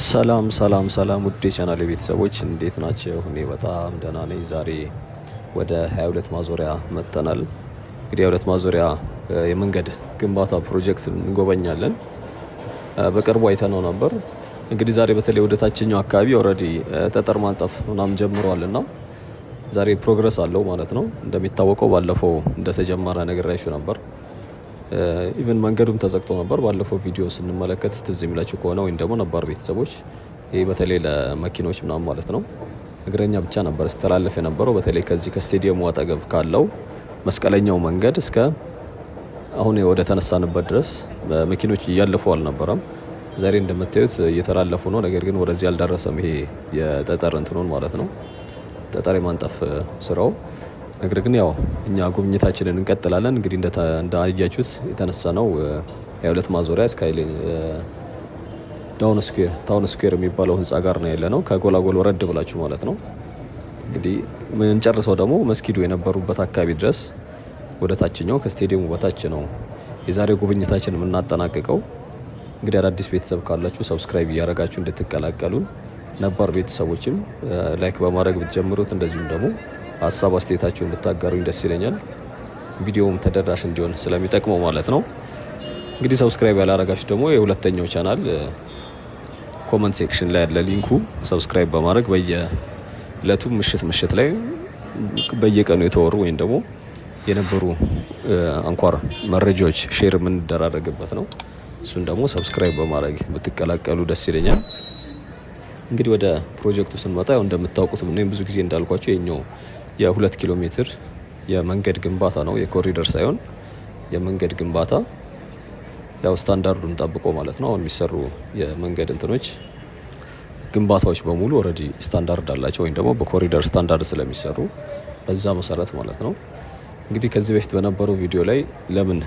ሰላም ሰላም ሰላም ውድ የቻናሌ ቤተሰቦች እንዴት ናቸው? እኔ በጣም ደህና ነኝ። ዛሬ ወደ 22 ማዞሪያ መጥተናል። እንግዲህ 22 ማዞሪያ የመንገድ ግንባታ ፕሮጀክት እንጎበኛለን። በቅርቡ አይተነው ነበር። እንግዲህ ዛሬ በተለይ ወደ ታችኛው አካባቢ ኦልሬዲ ጠጠር ማንጠፍ ምናምን ጀምሯልና ዛሬ ፕሮግረስ አለው ማለት ነው። እንደሚታወቀው ባለፈው እንደተጀመረ ነግሬያችሁ ነበር። ኢቨን መንገዱም ተዘግቶ ነበር ባለፈው ቪዲዮ ስንመለከት ትዝ የሚላችሁ ከሆነ ወይም ደግሞ ነባር ቤተሰቦች። ይህ በተለይ ለመኪኖች ምናምን ማለት ነው። እግረኛ ብቻ ነበር ሲተላለፍ የነበረው። በተለይ ከዚህ ከስቴዲየሙ አጠገብ ካለው መስቀለኛው መንገድ እስከ አሁን ወደ ተነሳንበት ድረስ መኪኖች እያለፉ አልነበረም። ዛሬ እንደምታዩት እየተላለፉ ነው። ነገር ግን ወደዚህ አልደረሰም። ይሄ የጠጠር እንትኑን ማለት ነው፣ ጠጠር የማንጠፍ ስራው። ነገር ግን ያው እኛ ጉብኝታችንን እንቀጥላለን። እንግዲህ እንዳያችሁት የተነሳ ነው 22 ማዞሪያ ስካይ ታውን ስኩዌር የሚባለው ህንፃ ጋር ነው ያለ ነው። ከጎላጎል ወረድ ብላችሁ ማለት ነው። እንግዲህ የምንጨርሰው ደግሞ መስጊዱ የነበሩበት አካባቢ ድረስ ወደ ታችኛው ከስቴዲየሙ በታች ነው የዛሬው ጉብኝታችን የምናጠናቅቀው። እንግዲህ አዳዲስ ቤተሰብ ካላችሁ ሰብስክራይብ እያደረጋችሁ እንድትቀላቀሉን፣ ነባር ቤተሰቦችም ላይክ በማድረግ ብትጀምሩት፣ እንደዚሁም ደግሞ ሀሳብ አስተያየታችሁን ብታጋሩኝ ደስ ይለኛል። ቪዲዮውም ተደራሽ እንዲሆን ስለሚጠቅመው ማለት ነው። እንግዲህ ሰብስክራይብ ያላረጋችሁ ደግሞ የሁለተኛው ቻናል ኮመንት ሴክሽን ላይ ያለ ሊንኩ ሰብስክራይብ በማድረግ በየዕለቱ ምሽት ላይ በየቀኑ የተወሩ ወይም ደግሞ የነበሩ አንኳር መረጃዎች ሼር የምንደራረግበት ነው። እሱን ደግሞ ሰብስክራይብ በማድረግ ብትቀላቀሉ ደስ ይለኛል። እንግዲህ ወደ ፕሮጀክቱ ስንመጣ ያው እንደምታውቁት ምንም ብዙ ጊዜ እንዳልኳቸው የኛው የ2 ኪሎ ሜትር የመንገድ ግንባታ ነው። የኮሪደር ሳይሆን የመንገድ ግንባታ ያው ስታንዳርዱን ጠብቆ ማለት ነው። አሁን የሚሰሩ የመንገድ እንትኖች ግንባታዎች በሙሉ ኦልሬዲ ስታንዳርድ አላቸው፣ ወይም ደግሞ በኮሪደር ስታንዳርድ ስለሚሰሩ በዛ መሰረት ማለት ነው። እንግዲህ ከዚህ በፊት በነበረው ቪዲዮ ላይ ለምን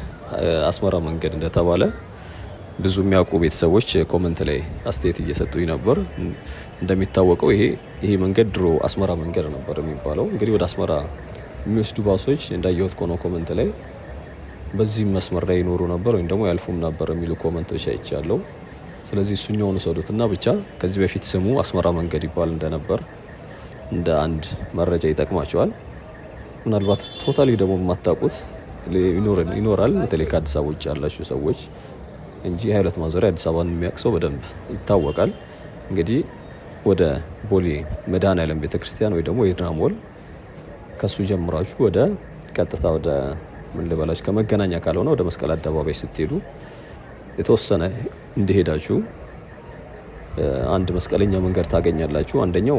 አስመራ መንገድ እንደተባለ ብዙ የሚያውቁ ቤተሰቦች ኮመንት ላይ አስተያየት እየሰጡኝ ነበር። እንደሚታወቀው ይሄ መንገድ ድሮ አስመራ መንገድ ነበር የሚባለው። እንግዲህ ወደ አስመራ የሚወስዱ ባሶች እንዳየሁት ከሆነ ኮመንት ላይ በዚህ መስመር ላይ ይኖሩ ነበር ወይም ደግሞ ያልፉም ነበር የሚሉ ኮመንቶች አይቻለሁ። ስለዚህ እሱኛውን ሰዱትና ብቻ ከዚህ በፊት ስሙ አስመራ መንገድ ይባል እንደነበር እንደ አንድ መረጃ ይጠቅማቸዋል። ምናልባት ቶታሊ ደግሞ የማታውቁት ይኖራል፣ በተለይ ከአዲስ አበባ ውጭ ያላችሁ ሰዎች እንጂ 22 ማዞሪያ አዲስ አበባን የሚያቅሰው በደንብ ይታወቃል። እንግዲህ ወደ ቦሌ መድኃኔዓለም ቤተክርስቲያን ወይ ደግሞ የድራ ሞል ከሱ ጀምራችሁ ወደ ቀጥታ ወደ ምን ልበላችሁ ከመገናኛ ካልሆነ ወደ መስቀል አደባባይ ስትሄዱ የተወሰነ እንደሄዳችሁ አንድ መስቀለኛ መንገድ ታገኛላችሁ። አንደኛው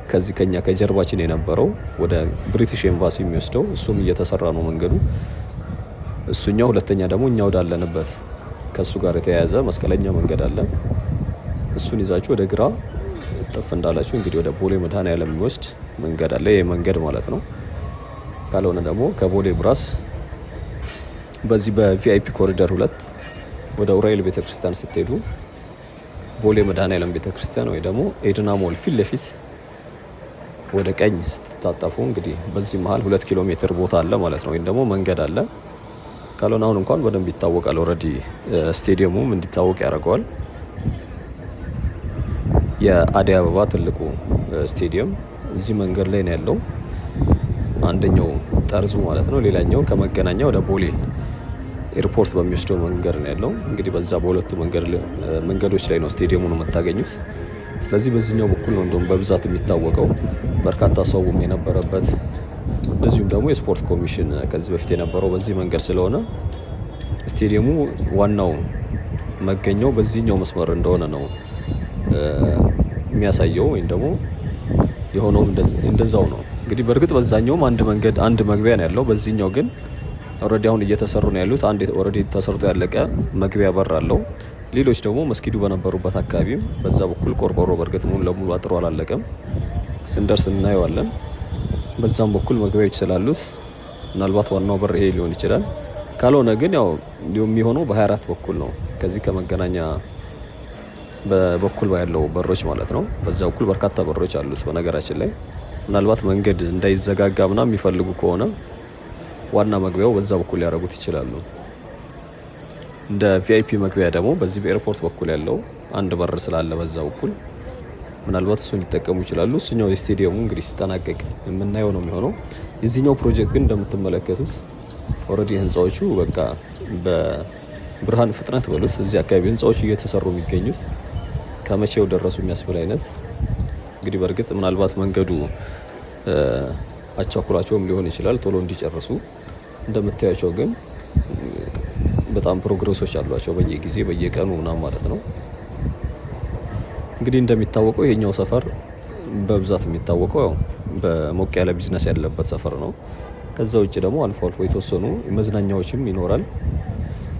ከዚህ ከኛ ከጀርባችን የነበረው ወደ ብሪቲሽ ኤምባሲ የሚወስደው እሱም እየተሰራ ነው መንገዱ እሱኛው። ሁለተኛ ደግሞ እኛ ወዳለንበት ከሱ ጋር የተያያዘ መስቀለኛ መንገድ አለ። እሱን ይዛችሁ ወደ ግራ ጥፍ እንዳላችሁ እንግዲህ ወደ ቦሌ መድኃኔዓለም የሚወስድ መንገድ አለ። ይሄ መንገድ ማለት ነው። ካልሆነ ደግሞ ከቦሌ ብራስ በዚህ በቪአይፒ ኮሪደር 2 ወደ ኡራኤል ቤተክርስቲያን ስትሄዱ ቦሌ መድኃኔዓለም ቤተክርስቲያን ወይ ደግሞ ኤድና ሞል ፊት ለፊት ወደ ቀኝ ስትታጠፉ እንግዲህ በዚህ መሀል 2 ኪሎ ሜትር ቦታ አለ ማለት ነው፣ ወይም ደግሞ መንገድ አለ። ካልሆነ አሁን እንኳን በደንብ ይታወቃል። ኦልሬዲ ስቴዲየሙም እንዲታወቅ ያደርገዋል። የአዲስ አበባ ትልቁ ስቴዲየም እዚህ መንገድ ላይ ነው ያለው፣ አንደኛው ጠርዙ ማለት ነው። ሌላኛው ከመገናኛ ወደ ቦሌ ኤርፖርት በሚወስደው መንገድ ነው ያለው። እንግዲህ በዛ በሁለቱ መንገዶች ላይ ነው ስቴዲየሙን የምታገኙት። ስለዚህ በዚህኛው በኩል ነው እንደውም በብዛት የሚታወቀው፣ በርካታ ሰውም የነበረበት። እንደዚሁም ደግሞ የስፖርት ኮሚሽን ከዚህ በፊት የነበረው በዚህ መንገድ ስለሆነ ስቴዲየሙ ዋናው መገኘው በዚህኛው መስመር እንደሆነ ነው የሚያሳየው፣ ወይም ደግሞ የሆነውም እንደዛው ነው። እንግዲህ በእርግጥ በዛኛውም አንድ መግቢያ ነው ያለው። በዚህኛው ግን ኦልሬዲ አሁን እየተሰሩ ነው ያሉት። አንድ ኦልሬዲ ተሰርቶ ያለቀ መግቢያ በር አለው። ሌሎች ደግሞ መስጊዱ በነበሩበት አካባቢም በዛ በኩል ቆርቆሮ በእርግጥ ሙሉ ለሙሉ አጥሮ አላለቀም፣ ስንደርስ እናየዋለን። በዛም በኩል መግቢያዎች ስላሉት ምናልባት ዋናው በር ይሄ ሊሆን ይችላል። ካልሆነ ግን ያው የሚሆነው በ24 በኩል ነው። ከዚህ ከመገናኛ በበኩል ያለው በሮች ማለት ነው። በዛ በኩል በርካታ በሮች አሉት። በነገራችን ላይ ምናልባት መንገድ እንዳይዘጋጋ ምናምን የሚፈልጉ ከሆነ ዋና መግቢያው በዛ በኩል ሊያደርጉት ይችላሉ። እንደ ቪአይፒ መግቢያ ደግሞ በዚህ በኤርፖርት በኩል ያለው አንድ በር ስላለ በዛ በኩል ምናልባት እሱን ሊጠቀሙ ይችላሉ። እሱኛው የስቴዲየሙ እንግዲህ ሲጠናቀቅ የምናየው ነው የሚሆነው። የዚህኛው ፕሮጀክት ግን እንደምትመለከቱት ኦልሬዲ ህንፃዎቹ በቃ በብርሃን ፍጥነት በሉት እዚህ አካባቢ ህንፃዎቹ እየተሰሩ የሚገኙት ከመቼው ደረሱ የሚያስብል አይነት እንግዲህ በእርግጥ ምናልባት መንገዱ አቻኩላቸውም ሊሆን ይችላል ቶሎ እንዲጨርሱ። እንደምታያቸው ግን በጣም ፕሮግረሶች አሏቸው በየጊዜ በየቀኑ ምናምን ማለት ነው። እንግዲህ እንደሚታወቀው ይሄኛው ሰፈር በብዛት የሚታወቀው ያው በሞቅ ያለ ቢዝነስ ያለበት ሰፈር ነው። ከዛ ውጭ ደግሞ አልፎ አልፎ የተወሰኑ መዝናኛዎችም ይኖራል።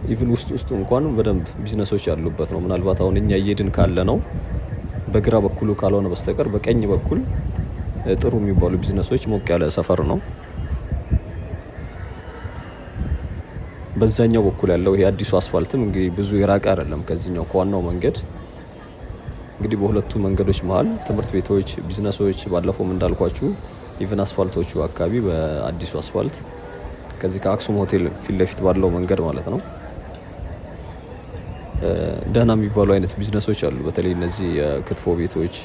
ኢቭን ውስጡ እንኳን በደንብ ቢዝነሶች ያሉበት ነው። ምናልባት አሁን እኛ እየሄድን ካለ ነው በግራ በኩሉ ካልሆነ በስተቀር በቀኝ በኩል ጥሩ የሚባሉ ቢዝነሶች ሞቅ ያለ ሰፈር ነው። በዛኛው በኩል ያለው ይሄ አዲሱ አስፋልትም እንግዲህ ብዙ የራቀ አይደለም ከዚህኛው ከዋናው መንገድ። እንግዲህ በሁለቱ መንገዶች መሀል ትምህርት ቤቶች፣ ቢዝነሶች ባለፈውም እንዳልኳችሁ ኢቭን አስፋልቶቹ አካባቢ በአዲሱ አስፋልት ከዚህ ከአክሱም ሆቴል ፊት ለፊት ባለው መንገድ ማለት ነው ደህና የሚባሉ አይነት ቢዝነሶች አሉ። በተለይ እነዚህ የክትፎ ቤቶች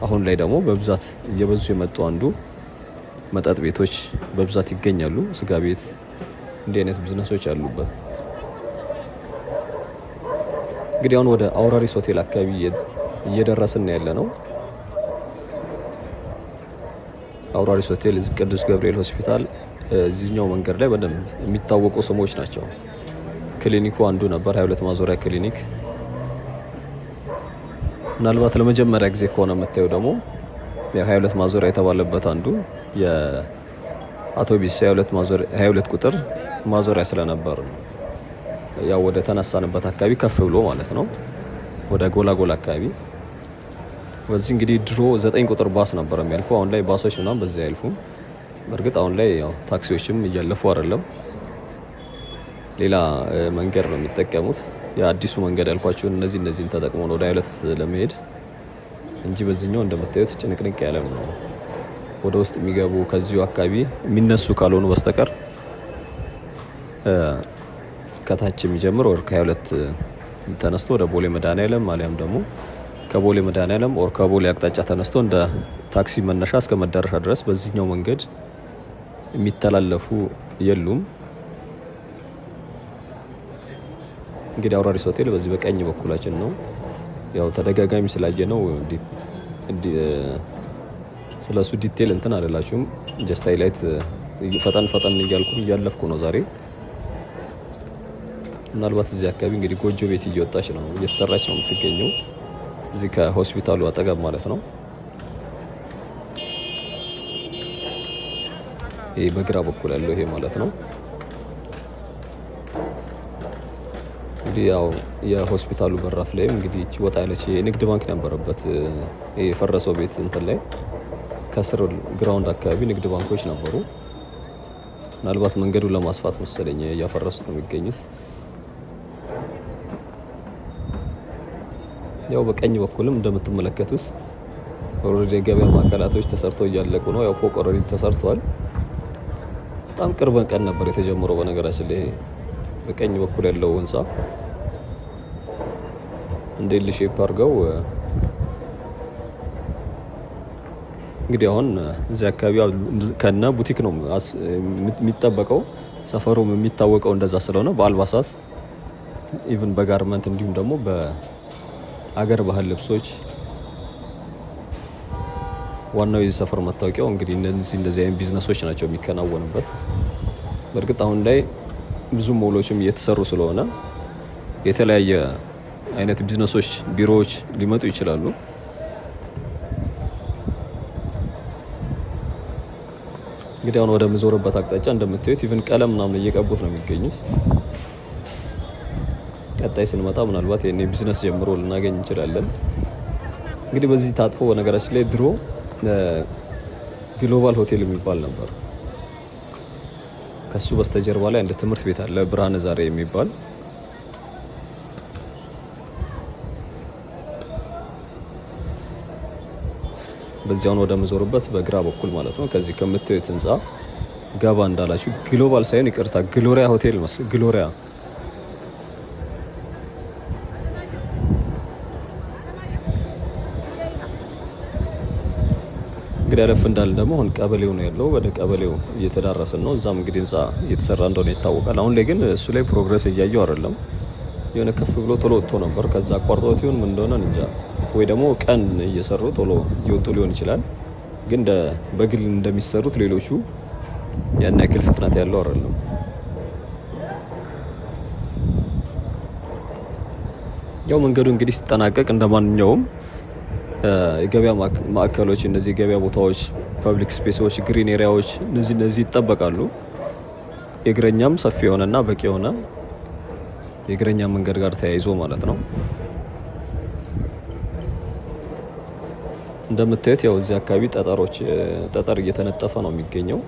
አሁን ላይ ደግሞ በብዛት እየበዙ የመጡ አንዱ መጠጥ ቤቶች በብዛት ይገኛሉ። ስጋ ቤት እንዲህ አይነት ቢዝነሶች አሉበት። እንግዲህ አሁን ወደ አውራሪስ ሆቴል አካባቢ እየደረስን ያለ ነው። አውራሪስ ሆቴል፣ ቅዱስ ገብርኤል ሆስፒታል እዚህኛው መንገድ ላይ በደንብ የሚታወቁ ስሞች ናቸው። ክሊኒኩ አንዱ ነበር፣ 22 ማዞሪያ ክሊኒክ። ምናልባት ለመጀመሪያ ጊዜ ከሆነ የምታየው ደግሞ የ22 ማዞሪያ የተባለበት አንዱ የአውቶቢስ 22 ቁጥር ማዞሪያ ስለነበር ያው ወደ ተነሳንበት አካባቢ ከፍ ብሎ ማለት ነው ወደ ጎላጎላ አካባቢ። በዚህ እንግዲህ ድሮ 9 ቁጥር ባስ ነበር የሚያልፈው። አሁን ላይ ባሶች ምናምን በዚህ አያልፉም። በእርግጥ አሁን ላይ ያው ታክሲዎችም እያለፉ አይደለም፣ ሌላ መንገድ ነው የሚጠቀሙት። የአዲሱ መንገድ ያልኳቸውን እነዚህን ተጠቅመው ነው ወደ 22 ለመሄድ እንጂ በዚህኛው እንደምታዩት ጭንቅንቅ ያለ ነው። ወደ ውስጥ የሚገቡ ከዚሁ አካባቢ የሚነሱ ካልሆኑ በስተቀር ከታች የሚጀምር ወር ከ22 ተነስቶ ወደ ቦሌ መድኃኔዓለም አሊያም ደግሞ ከቦሌ መድኃኔዓለም ኦር ከቦሌ አቅጣጫ ተነስቶ እንደ ታክሲ መነሻ እስከ መዳረሻ ድረስ በዚህኛው መንገድ የሚተላለፉ የሉም። እንግዲህ አውራሪስ ሆቴል በዚህ በቀኝ በኩላችን ነው። ያው ተደጋጋሚ ስላየ ነው ስለሱ ዲቴል እንትን አይደላችሁም። ጀስት ሃይላይት ፈጠን እያለፍኩ ነው ዛሬ። ምናልባት እዚህ አካባቢ እንግዲህ ጎጆ ቤት እየወጣች ነው እየተሰራች ነው የምትገኘው እዚህ ከሆስፒታሉ አጠገብ ማለት ነው። ይሄ በግራ በኩል ያለው ይሄ ማለት ነው። እንግዲህ ያው የሆስፒታሉ በራፍ ላይም እንግዲህ እቺ ወጣ ያለች የንግድ ባንክ ነበረበት የፈረሰው ቤት እንትን ላይ ከስር ግራውንድ አካባቢ ንግድ ባንኮች ነበሩ። ምናልባት መንገዱን ለማስፋት መሰለኝ እያፈረሱት ነው የሚገኙት። ያው በቀኝ በኩልም እንደምትመለከቱት ኦልሬዲ የገበያ ማዕከላቶች ተሰርተው እያለቁ ነው። ያው ፎቅ ኦልሬዲ ተሰርተዋል። በጣም ቅርብ ቀን ነበር የተጀመረው። በነገራችን ላይ በቀኝ በኩል ያለው ህንፃ እንደ ኤል ሼፕ አድርገው እንግዲህ አሁን እዚህ አካባቢ ከነ ቡቲክ ነው የሚጠበቀው። ሰፈሩም የሚታወቀው እንደዛ ስለሆነ በአልባሳት ኢቭን በጋርመንት እንዲሁም ደግሞ በአገር ባህል ልብሶች ዋናው የዚህ ሰፈር መታወቂያው እንግዲህ እንደዚህ አይነት ቢዝነሶች ናቸው የሚከናወኑበት። በእርግጥ አሁን ላይ ብዙ ሞሎችም እየተሰሩ ስለሆነ የተለያየ አይነት ቢዝነሶች፣ ቢሮዎች ሊመጡ ይችላሉ። እንግዲህ አሁን ወደ ምዞርበት አቅጣጫ እንደምታዩት ኢቭን ቀለም ምናምን እየቀቡት ነው የሚገኙት። ቀጣይ ስንመጣ ምናልባት የኔ ቢዝነስ ጀምሮ ልናገኝ እንችላለን። እንግዲህ በዚህ ታጥፎ በነገራችን ላይ ድሮ ግሎባል ሆቴል የሚባል ነበር። ከሱ በስተጀርባ ላይ አንድ ትምህርት ቤት አለ፣ ብርሃነ ዛሬ የሚባል። በዚያውን ወደ መዞርበት በግራ በኩል ማለት ነው። ከዚህ ከምታዩት ህንፃ ገባ እንዳላችሁ ግሎባል ሳይሆን ይቅርታ ግሎሪያ ሆቴል ግሎሪያ እንግዲህ አለፍ እንዳልን ደግሞ አሁን ቀበሌው ነው ያለው። ወደ ቀበሌው እየተዳረስን ነው። እዛም እንግዲህ ህንፃ እየተሰራ እንደሆነ ይታወቃል። አሁን ላይ ግን እሱ ላይ ፕሮግረስ እያየው አይደለም። የሆነ ከፍ ብሎ ቶሎ ወጥቶ ነበር። ከዛ አቋርጦት ይሁን ምን እንደሆነ እንጃ። ወይ ደግሞ ቀን እየሰሩ ቶሎ እየወጡ ሊሆን ይችላል። ግን በግል እንደሚሰሩት ሌሎቹ ያን ያክል ፍጥነት ያለው አይደለም። ያው መንገዱ እንግዲህ ሲጠናቀቅ እንደማንኛውም የገበያ ማዕከሎች፣ እነዚህ የገበያ ቦታዎች፣ ፐብሊክ ስፔሶች፣ ግሪን ኤሪያዎች እነዚህ ይጠበቃሉ። የእግረኛም ሰፊ የሆነና በቂ የሆነ የእግረኛ መንገድ ጋር ተያይዞ ማለት ነው። እንደምታዩት ያው እዚህ አካባቢ ጠጠር እየተነጠፈ ነው የሚገኘው።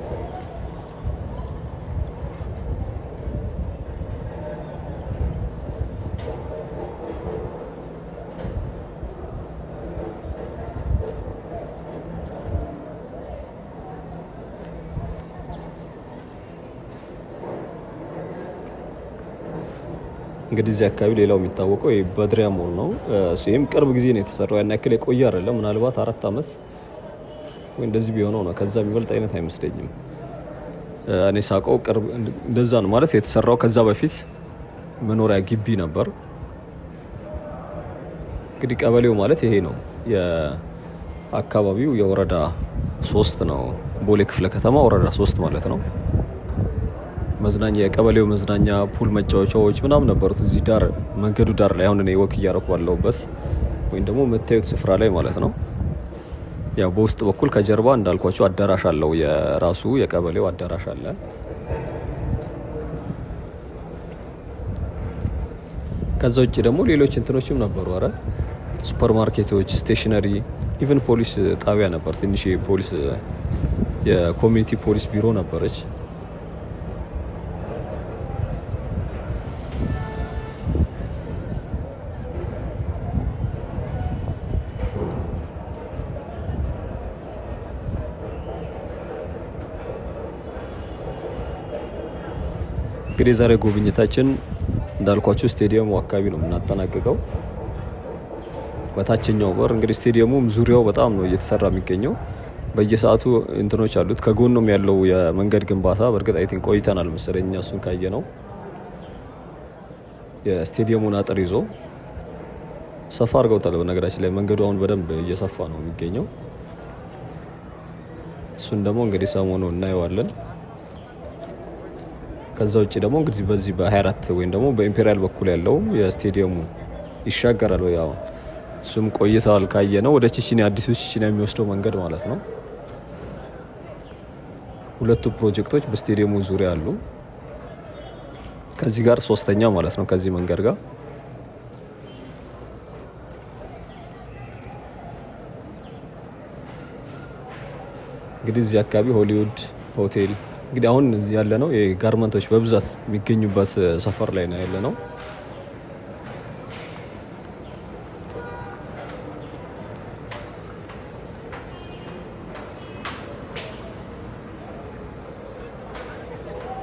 እንግዲህ እዚህ አካባቢ ሌላው የሚታወቀው በድሪያ ሞል ነው። ይህም ቅርብ ጊዜ ነው የተሰራው። ያን ያክል የቆየ አይደለም። ምናልባት 4 ዓመት ወይ እንደዚህ ቢሆነው ነው። ከዛ የሚበልጥ አይነት አይመስለኝም። እኔ ሳውቀው ቅርብ እንደዛ ነው ማለት የተሰራው። ከዛ በፊት መኖሪያ ግቢ ነበር። እንግዲህ ቀበሌው ማለት ይሄ ነው። የአካባቢው የወረዳ 3 ነው። ቦሌ ክፍለ ከተማ ወረዳ 3 ማለት ነው። መዝናኛ የቀበሌው መዝናኛ ፑል መጫወቻዎች ምናምን ነበሩት እዚህ ዳር መንገዱ ዳር ላይ አሁን እኔ ወክ እያረኩ ባለሁበት ወይም ደግሞ የምታዩት ስፍራ ላይ ማለት ነው። ያው በውስጥ በኩል ከጀርባ እንዳልኳቸው አዳራሽ አለው። የራሱ የቀበሌው አዳራሽ አለ። ከዛ ውጭ ደግሞ ሌሎች እንትኖችም ነበሩ። አረ ሱፐር ማርኬቶች፣ ስቴሽነሪ፣ ኢቨን ፖሊስ ጣቢያ ነበር። ትንሽ ፖሊስ የኮሚኒቲ ፖሊስ ቢሮ ነበረች። እንግዲህ ዛሬ ጉብኝታችን እንዳልኳችሁ ስቴዲየሙ አካባቢ ነው የምናጠናቅቀው። በታችኛው በር እንግዲህ ስቴዲየሙም ዙሪያው በጣም ነው እየተሰራ የሚገኘው። በየሰዓቱ እንትኖች አሉት። ከጎኑም ያለው የመንገድ ግንባታ በእርግጥ አይ ቲንክ ቆይተናል መሰለኝ እሱን ካየ ነው። የስቴዲየሙን አጥር ይዞ ሰፋ አድርገውታል። በነገራችን ላይ መንገዱ አሁን በደንብ እየሰፋ ነው የሚገኘው። እሱን ደግሞ እንግዲህ ሰሞኑ እናየዋለን። ከዛ ውጭ ደግሞ እንግዲህ በዚህ በ24 ወይም ደግሞ በኢምፔሪያል በኩል ያለው የስቴዲየሙ ይሻገራል። ያው እሱም ቆይተዋል ካየ ነው ወደ ቺቺኒያ አዲሱ ቺቺኒያ የሚወስደው መንገድ ማለት ነው። ሁለቱ ፕሮጀክቶች በስቴዲየሙ ዙሪያ አሉ። ከዚህ ጋር ሶስተኛ ማለት ነው ከዚህ መንገድ ጋር እንግዲህ እዚህ አካባቢ ሆሊውድ ሆቴል እንግዲህ አሁን እዚህ ያለ ነው የጋርመንቶች በብዛት የሚገኙበት ሰፈር ላይ ነው ያለ ነው።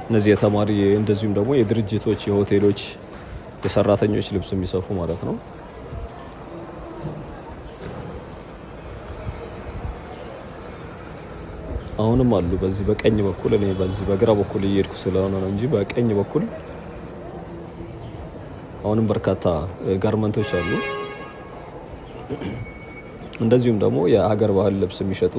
እነዚህ የተማሪ እንደዚሁም ደግሞ የድርጅቶች የሆቴሎች የሰራተኞች ልብስ የሚሰፉ ማለት ነው። አሁንም አሉ በዚህ በቀኝ በኩል እኔ በዚህ በግራ በኩል እየሄድኩ ስለሆነ ነው እንጂ በቀኝ በኩል አሁንም በርካታ ጋርመንቶች አሉ። እንደዚሁም ደግሞ የሀገር ባህል ልብስ የሚሸጡ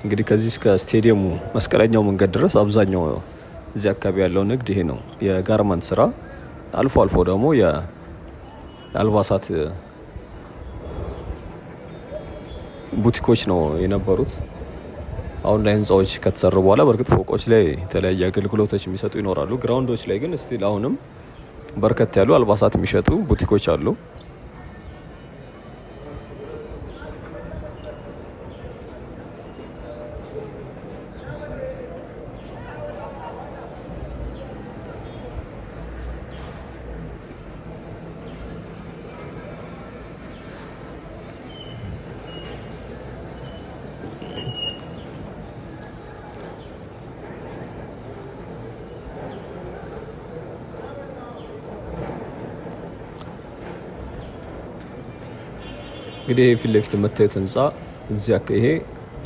እንግዲህ ከዚህ እስከ ስቴዲየሙ መስቀለኛው መንገድ ድረስ አብዛኛው እዚህ አካባቢ ያለው ንግድ ይሄ ነው፣ የጋርመንት ስራ። አልፎ አልፎ ደግሞ የአልባሳት ቡቲኮች ነው የነበሩት። አሁን ላይ ህንፃዎች ከተሰሩ በኋላ በእርግጥ ፎቆች ላይ የተለያየ አገልግሎቶች የሚሰጡ ይኖራሉ። ግራውንዶች ላይ ግን ስቲል አሁንም በርከት ያሉ አልባሳት የሚሸጡ ቡቲኮች አሉ። እንግዲህ ፊት ለፊት የምታዩት ህንፃ ይሄ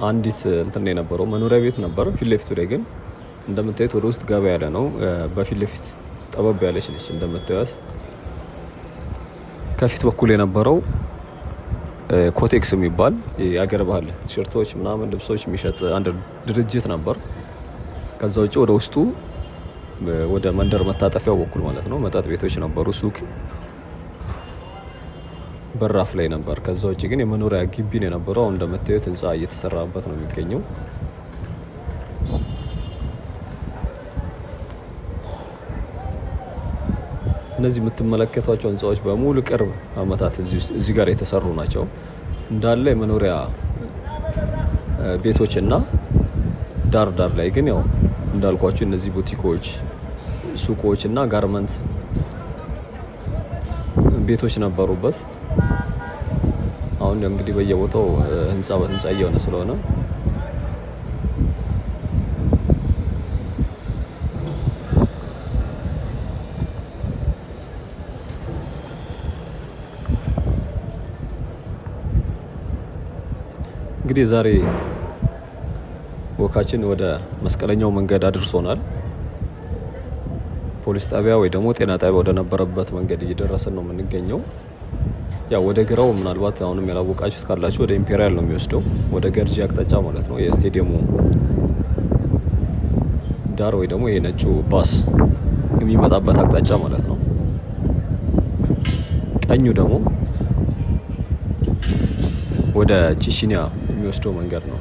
አንዲት እንትን የነበረው መኖሪያ ቤት ነበር። ፊት ለፊቱ ላይ ግን እንደምታዩት ወደ ውስጥ ገባ ያለ ነው። በፊት ለፊት ጠበብ ያለች ነች እንደምታዩት። ከፊት በኩል የነበረው ኮቴክስ የሚባል የአገር ባህል ቲሸርቶች ምናምን ልብሶች የሚሸጥ አንድ ድርጅት ነበር። ከዛ ውጭ ወደ ውስጡ ወደ መንደር መታጠፊያው በኩል ማለት ነው መጠጥ ቤቶች ነበሩ። ሱቅ በራፍ ላይ ነበር። ከዛ ውጭ ግን የመኖሪያ ግቢ ነው የነበረው። አሁን እንደምታዩት ህንፃ እየተሰራበት ነው የሚገኘው። እነዚህ የምትመለከቷቸው ህንፃዎች በሙሉ ቅርብ አመታት እዚህ ጋር የተሰሩ ናቸው። እንዳለ የመኖሪያ ቤቶች እና ዳር ዳር ላይ ግን ያው እንዳልኳችሁ እነዚህ ቡቲኮች፣ ሱቆች እና ጋርመንት ቤቶች ነበሩበት። አሁን እንግዲህ በየቦታው ህንፃ በህንፃ እየሆነ ስለሆነ እንግዲህ ዛሬ ወካችን ወደ መስቀለኛው መንገድ አድርሶናል። ፖሊስ ጣቢያ ወይ ደግሞ ጤና ጣቢያ ወደ ነበረበት መንገድ እየደረስን ነው የምንገኘው። ያው ወደ ግራው ምናልባት አሁንም ያላወቃችሁት ካላችሁ ወደ ኢምፔሪያል ነው የሚወስደው፣ ወደ ገርጂ አቅጣጫ ማለት ነው። የስቴዲየሙ ዳር ወይ ደግሞ ይሄ ነጩ ባስ የሚመጣበት አቅጣጫ ማለት ነው። ቀኙ ደግሞ ወደ ቺቺኒያ የሚወስደው መንገድ ነው።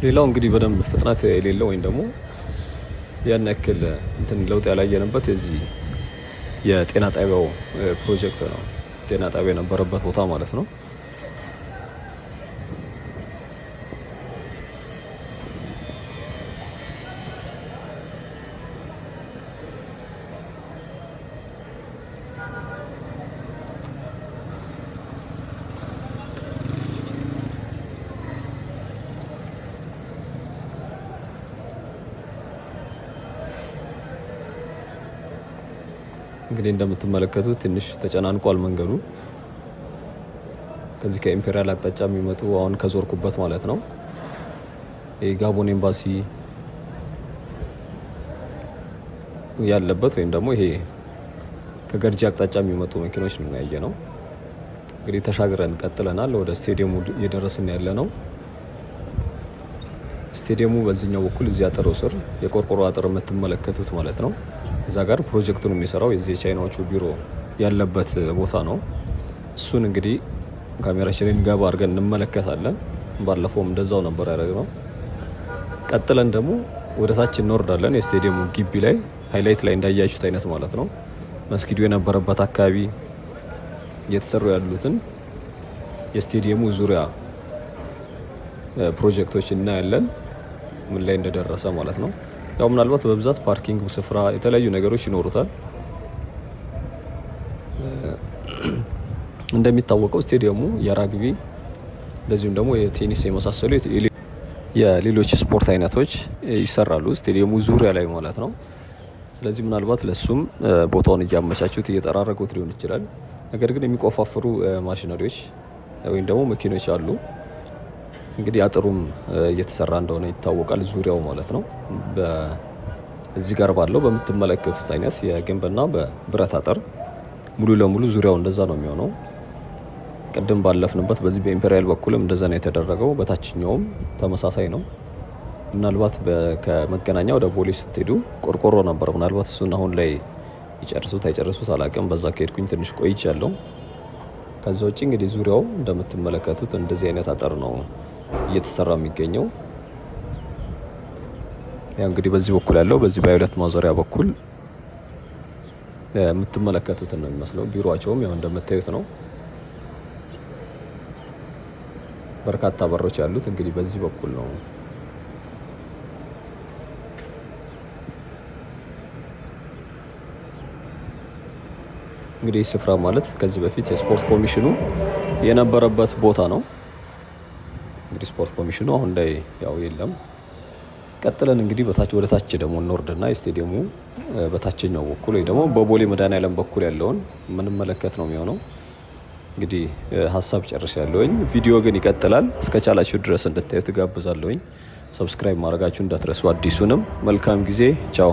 ሌላው እንግዲህ በደንብ ፍጥነት የሌለው ወይም ደግሞ ያን ያክል እንትን ለውጥ ያላየንበት የዚህ የጤና ጣቢያው ፕሮጀክት ነው። ጤና ጣቢያ የነበረበት ቦታ ማለት ነው። እንግዲህ እንደምትመለከቱት ትንሽ ተጨናንቋል መንገዱ። ከዚህ ከኢምፔሪያል አቅጣጫ የሚመጡ አሁን ከዞርኩበት ማለት ነው የጋቦን ኤምባሲ ያለበት ወይም ደግሞ ይሄ ከገርጂ አቅጣጫ የሚመጡ መኪኖች ነው ያየ ነው። እንግዲህ ተሻግረን ቀጥለናል። ወደ ስቴዲየሙ እየደረስን ያለ ነው። ስቴዲየሙ በዚህኛው በኩል እዚህ አጥሩ ስር የቆርቆሮ አጥር የምትመለከቱት ማለት ነው። እዛ ጋር ፕሮጀክቱን የሚሰራው የዚህ የቻይናዎቹ ቢሮ ያለበት ቦታ ነው። እሱን እንግዲህ ካሜራችንን ገባ አድርገን እንመለከታለን። ባለፈውም እንደዛው ነበር ያደረግነው። ቀጥለን ደግሞ ወደ ታች እንወርዳለን። የስቴዲየሙ ግቢ ላይ ሃይላይት ላይ እንዳያችሁት አይነት ማለት ነው መስጊዱ የነበረበት አካባቢ እየተሰሩ ያሉትን የስቴዲየሙ ዙሪያ ፕሮጀክቶች እናያለን ምን ላይ እንደደረሰ ማለት ነው። ያው ምናልባት በብዛት ፓርኪንግ ስፍራ የተለያዩ ነገሮች ይኖሩታል። እንደሚታወቀው ስቴዲየሙ የራግቢ እንደዚሁም ደግሞ የቴኒስ የመሳሰሉ የሌሎች ስፖርት አይነቶች ይሰራሉ ስቴዲየሙ ዙሪያ ላይ ማለት ነው። ስለዚህ ምናልባት ለሱም ቦታውን እያመቻቹት እየጠራረጉት ሊሆን ይችላል። ነገር ግን የሚቆፋፍሩ ማሽነሪዎች ወይም ደግሞ መኪኖች አሉ። እንግዲህ አጥሩም እየተሰራ እንደሆነ ይታወቃል ዙሪያው ማለት ነው። እዚህ ጋር ባለው በምትመለከቱት አይነት የግንብና በብረት አጥር ሙሉ ለሙሉ ዙሪያው እንደዛ ነው የሚሆነው። ቅድም ባለፍንበት በዚህ በኢምፔሪያል በኩልም እንደዛ ነው የተደረገው። በታችኛውም ተመሳሳይ ነው። ምናልባት ከመገናኛ ወደ ቦሌ ስትሄዱ ቆርቆሮ ነበር። ምናልባት እሱን አሁን ላይ ይጨርሱት አይጨርሱት አላውቅም። በዛ ከሄድኩኝ ትንሽ ቆይቻለሁ። ከዛ ውጭ እንግዲህ ዙሪያው እንደምትመለከቱት እንደዚህ አይነት አጥር ነው እየተሰራ የሚገኘው። ያው እንግዲህ በዚህ በኩል ያለው በዚህ በሁለት ማዞሪያ በኩል የምትመለከቱት ነው የሚመስለው። ቢሮአቸውም ያው እንደምታዩት ነው። በርካታ በሮች ያሉት እንግዲህ በዚህ በኩል ነው። እንግዲህ ስፍራ ማለት ከዚህ በፊት የስፖርት ኮሚሽኑ የነበረበት ቦታ ነው። እንግዲህ ስፖርት ኮሚሽኑ አሁን ላይ ያው የለም። ቀጥለን እንግዲህ ወደ ታች ደግሞ እንወርድና የስቴዲየሙ በታችኛው በኩል ወይ ደግሞ በቦሌ መድኃኔዓለም በኩል ያለውን የምንመለከት ነው የሚሆነው። እንግዲህ ሀሳብ ጨርሻለሁኝ። ቪዲዮ ግን ይቀጥላል። እስከቻላችሁ ድረስ እንድታዩ ትጋብዛለሁኝ። ሰብስክራይብ ማድረጋችሁ እንዳትረሱ። አዲሱንም መልካም ጊዜ። ቻው።